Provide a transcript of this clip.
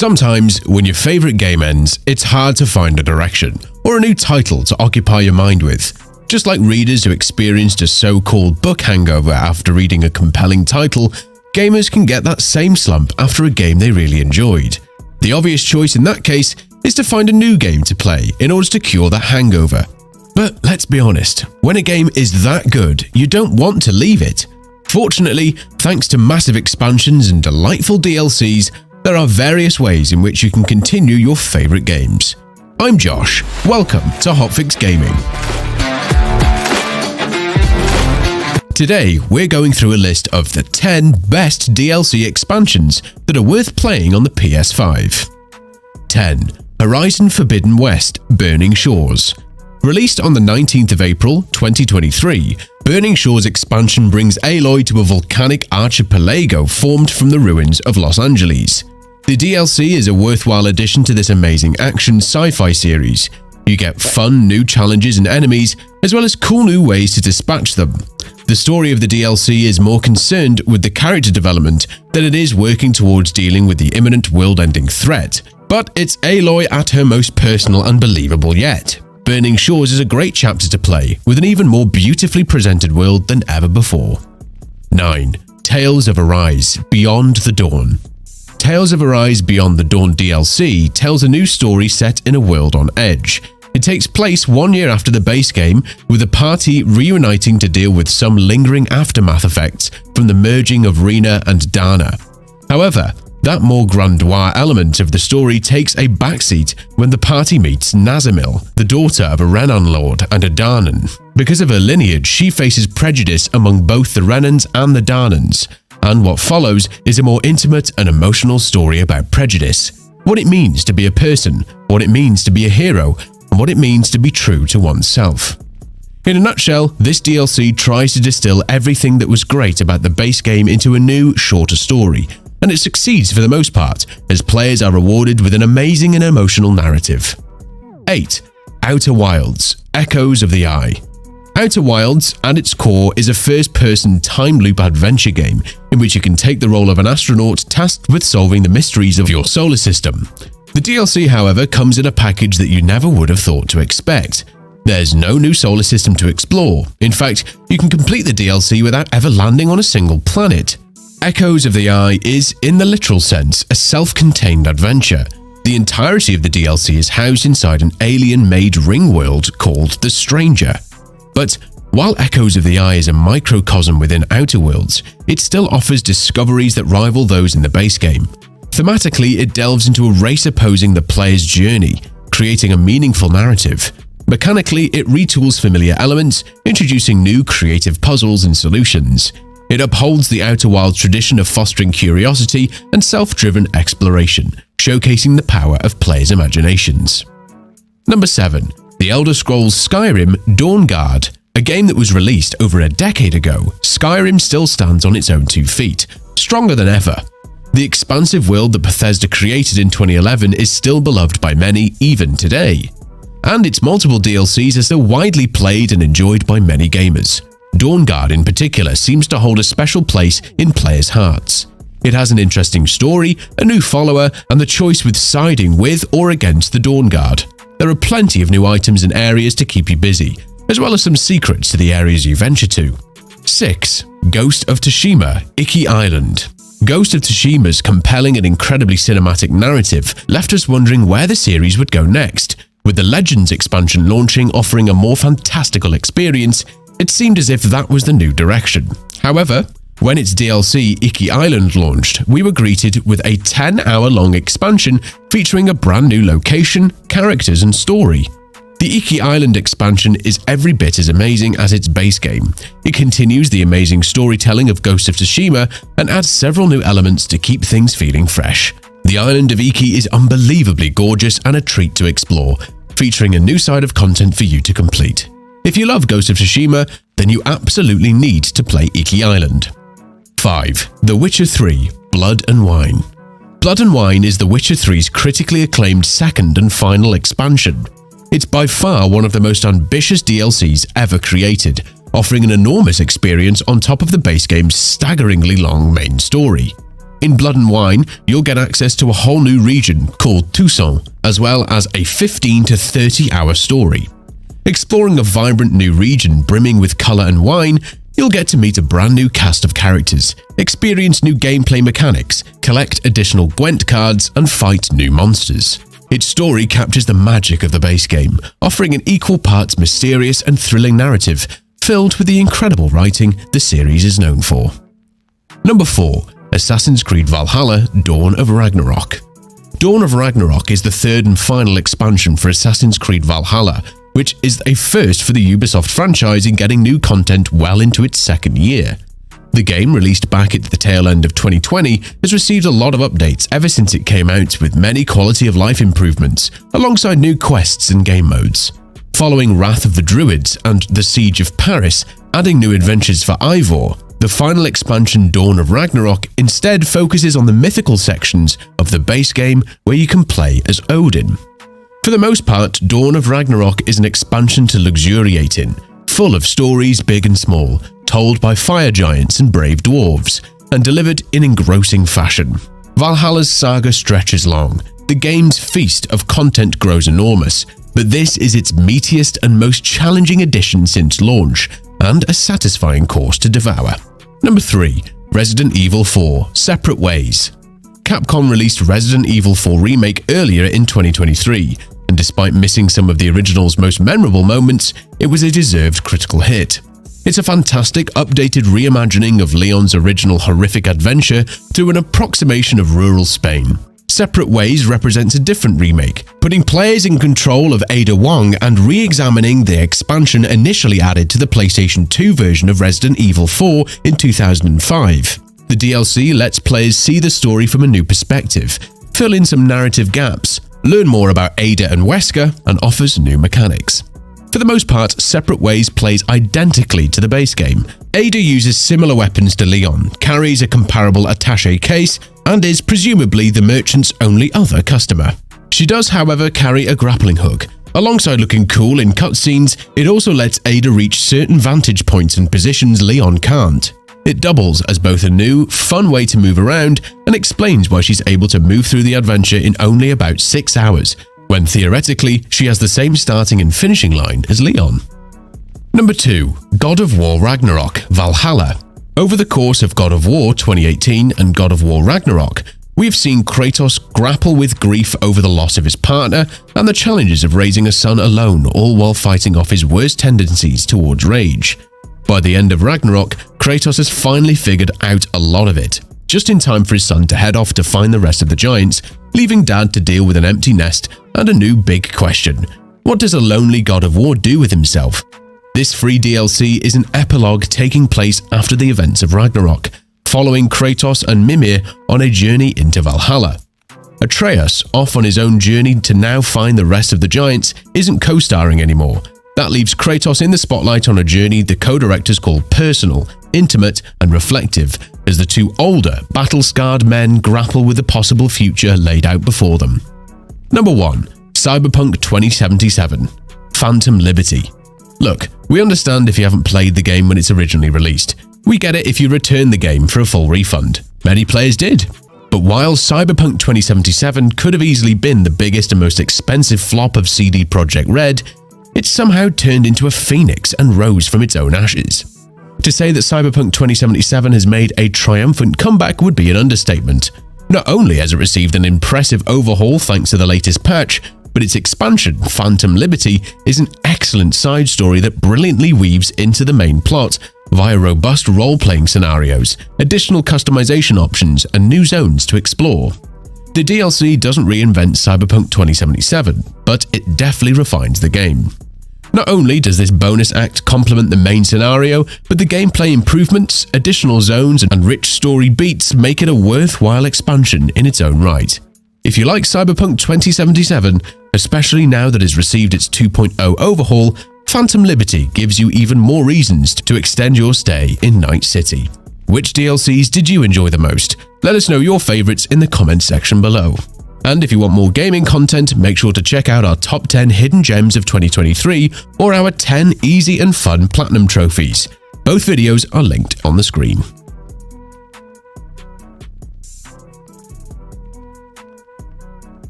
Sometimes, when your favorite game ends, it's hard to find a direction or a new title to occupy your mind with. Just like readers who experienced a so-called book hangover after reading a compelling title, gamers can get that same slump after a game they really enjoyed. The obvious choice in that case is to find a new game to play in order to cure that hangover. But let's be honest, when a game is that good, you don't want to leave it. Fortunately, thanks to massive expansions and delightful DLCs, there are various ways in which you can continue your favorite games. I'm Josh. Welcome to HotFix Gaming. Today, we're going through a list of the 10 best DLC expansions that are worth playing on the PS5. 10. Horizon Forbidden West: Burning Shores. Released on the 19th of April, 2023, Burning Shores expansion brings Aloy to a volcanic archipelago formed from the ruins of Los Angeles. The DLC is a worthwhile addition to this amazing action sci-fi series. You get fun new challenges and enemies, as well as cool new ways to dispatch them. The story of the DLC is more concerned with the character development than it is working towards dealing with the imminent world-ending threat. But it's Aloy at her most personal and believable yet. Burning Shores is a great chapter to play, with an even more beautifully presented world than ever before. 9. Tales of Arise: Beyond the Dawn. Tales of Arise: Beyond the Dawn DLC tells a new story set in a world on edge. It takes place 1 year after the base game, with the party reuniting to deal with some lingering aftermath effects from the merging of Rena and Dana. However, that more grandiose element of the story takes a backseat when the party meets Nazamil, the daughter of a Renan lord and a Danan. Because of her lineage, she faces prejudice among both the Renans and the Danans, and what follows is a more intimate and emotional story about prejudice, what it means to be a person, what it means to be a hero, and what it means to be true to oneself. In a nutshell, this DLC tries to distill everything that was great about the base game into a new, shorter story, and it succeeds for the most part, as players are rewarded with an amazing and emotional narrative. 8. Outer Wilds: Echoes of the Eye. Outer Wilds, at its core, is a first-person time-loop adventure game in which you can take the role of an astronaut tasked with solving the mysteries of your solar system. The DLC, however, comes in a package that you never would have thought to expect. There's no new solar system to explore. In fact, you can complete the DLC without ever landing on a single planet. Echoes of the Eye is, in the literal sense, a self-contained adventure. The entirety of the DLC is housed inside an alien-made ring world called The Stranger. But while Echoes of the Eye is a microcosm within Outer Worlds, it still offers discoveries that rival those in the base game. Thematically, it delves into a race opposing the player's journey, creating a meaningful narrative. Mechanically, it retools familiar elements, introducing new creative puzzles and solutions. It upholds the Outer Wilds tradition of fostering curiosity and self-driven exploration, showcasing the power of players' imaginations. Number 7. The Elder Scrolls Skyrim: Dawnguard. A game that was released over a decade ago, Skyrim still stands on its own 2 feet, stronger than ever. The expansive world that Bethesda created in 2011 is still beloved by many, even today. And its multiple DLCs are still widely played and enjoyed by many gamers. Dawnguard in particular seems to hold a special place in players' hearts. It has an interesting story, a new follower, and the choice with siding with or against the Dawnguard. There are plenty of new items and areas to keep you busy, as well as some secrets to the areas you venture to. 6. Ghost of Tsushima: Iki Island. Ghost of Tsushima's compelling and incredibly cinematic narrative left us wondering where the series would go next. With the Legends expansion launching offering a more fantastical experience, it seemed as if that was the new direction. However, when its DLC Iki Island launched, we were greeted with a 10-hour-long expansion featuring a brand new location, characters, and story. The Iki Island expansion is every bit as amazing as its base game. It continues the amazing storytelling of Ghost of Tsushima and adds several new elements to keep things feeling fresh. The island of Iki is unbelievably gorgeous and a treat to explore, featuring a new side of content for you to complete. If you love Ghost of Tsushima, then you absolutely need to play Iki Island. 5. The Witcher 3: Blood and Wine. Blood and Wine is The Witcher 3's critically acclaimed second and final expansion. It's by far one of the most ambitious DLCs ever created, offering an enormous experience on top of the base game's staggeringly long main story. In Blood and Wine, you'll get access to a whole new region called Toussaint, as well as a 15 to 30 hour story. Exploring a vibrant new region brimming with colour and wine, you'll get to meet a brand new cast of characters, experience new gameplay mechanics, collect additional Gwent cards, and fight new monsters. Its story captures the magic of the base game, offering an equal parts mysterious and thrilling narrative, filled with the incredible writing the series is known for. Number 4. Assassin's Creed Valhalla: Dawn of Ragnarok. Dawn of Ragnarok is the third and final expansion for Assassin's Creed Valhalla, which is a first for the Ubisoft franchise in getting new content well into its second year. The game, released back at the tail end of 2020, has received a lot of updates ever since it came out, with many quality of life improvements, alongside new quests and game modes. Following Wrath of the Druids and The Siege of Paris, adding new adventures for Eivor, the final expansion Dawn of Ragnarok instead focuses on the mythical sections of the base game where you can play as Odin. For the most part, Dawn of Ragnarok is an expansion to luxuriate in, full of stories big and small, told by fire giants and brave dwarves, and delivered in engrossing fashion. Valhalla's saga stretches long, the game's feast of content grows enormous, but this is its meatiest and most challenging edition since launch, and a satisfying course to devour. Number 3. Resident Evil 4: Separate Ways. Capcom released Resident Evil 4 Remake earlier in 2023, and despite missing some of the original's most memorable moments, it was a deserved critical hit. It's a fantastic, updated reimagining of Leon's original horrific adventure through an approximation of rural Spain. Separate Ways represents a different remake, putting players in control of Ada Wong and re-examining the expansion initially added to the PlayStation 2 version of Resident Evil 4 in 2005. The DLC lets players see the story from a new perspective, fill in some narrative gaps, learn more about Ada and Wesker, and offers new mechanics. For the most part, Separate Ways plays identically to the base game. Ada uses similar weapons to Leon, carries a comparable attaché case, and is presumably the merchant's only other customer. She does, however, carry a grappling hook. Alongside looking cool in cutscenes, it also lets Ada reach certain vantage points and positions Leon can't. It doubles as both a new, fun way to move around and explains why she's able to move through the adventure in only about 6 hours, when theoretically she has the same starting and finishing line as Leon. Number 2. God of War Ragnarok: Valhalla. Over the course of God of War 2018 and God of War Ragnarok, we've seen Kratos grapple with grief over the loss of his partner and the challenges of raising a son alone, all while fighting off his worst tendencies towards rage. By the end of Ragnarok, Kratos has finally figured out a lot of it, just in time for his son to head off to find the rest of the giants, leaving Dad to deal with an empty nest and a new big question: what does a lonely God of War do with himself? This free DLC is an epilogue taking place after the events of Ragnarok, following Kratos and Mimir on a journey into Valhalla. Atreus, off on his own journey to now find the rest of the giants, isn't co-starring anymore. That leaves Kratos in the spotlight on a journey the co-directors call personal, intimate, and reflective, as the two older, battle-scarred men grapple with the possible future laid out before them. Number 1. Cyberpunk 2077: Phantom Liberty. Look, we understand if you haven't played the game when it's originally released. We get it if you return the game for a full refund. Many players did. But while Cyberpunk 2077 could have easily been the biggest and most expensive flop of CD Projekt Red, it somehow turned into a phoenix and rose from its own ashes. To say that Cyberpunk 2077 has made a triumphant comeback would be an understatement. Not only has it received an impressive overhaul thanks to the latest patch, but its expansion, Phantom Liberty, is an excellent side story that brilliantly weaves into the main plot via robust role-playing scenarios, additional customization options, and new zones to explore. The DLC doesn't reinvent Cyberpunk 2077, but it definitely refines the game. Not only does this bonus act complement the main scenario, but the gameplay improvements, additional zones, and rich story beats make it a worthwhile expansion in its own right. If you like Cyberpunk 2077, especially now that it's received its 2.0 overhaul, Phantom Liberty gives you even more reasons to extend your stay in Night City. Which DLCs did you enjoy the most? Let us know your favorites in the comments section below. And if you want more gaming content, make sure to check out our top 10 hidden gems of 2023 or our 10 easy and fun platinum trophies. Both videos are linked on the screen.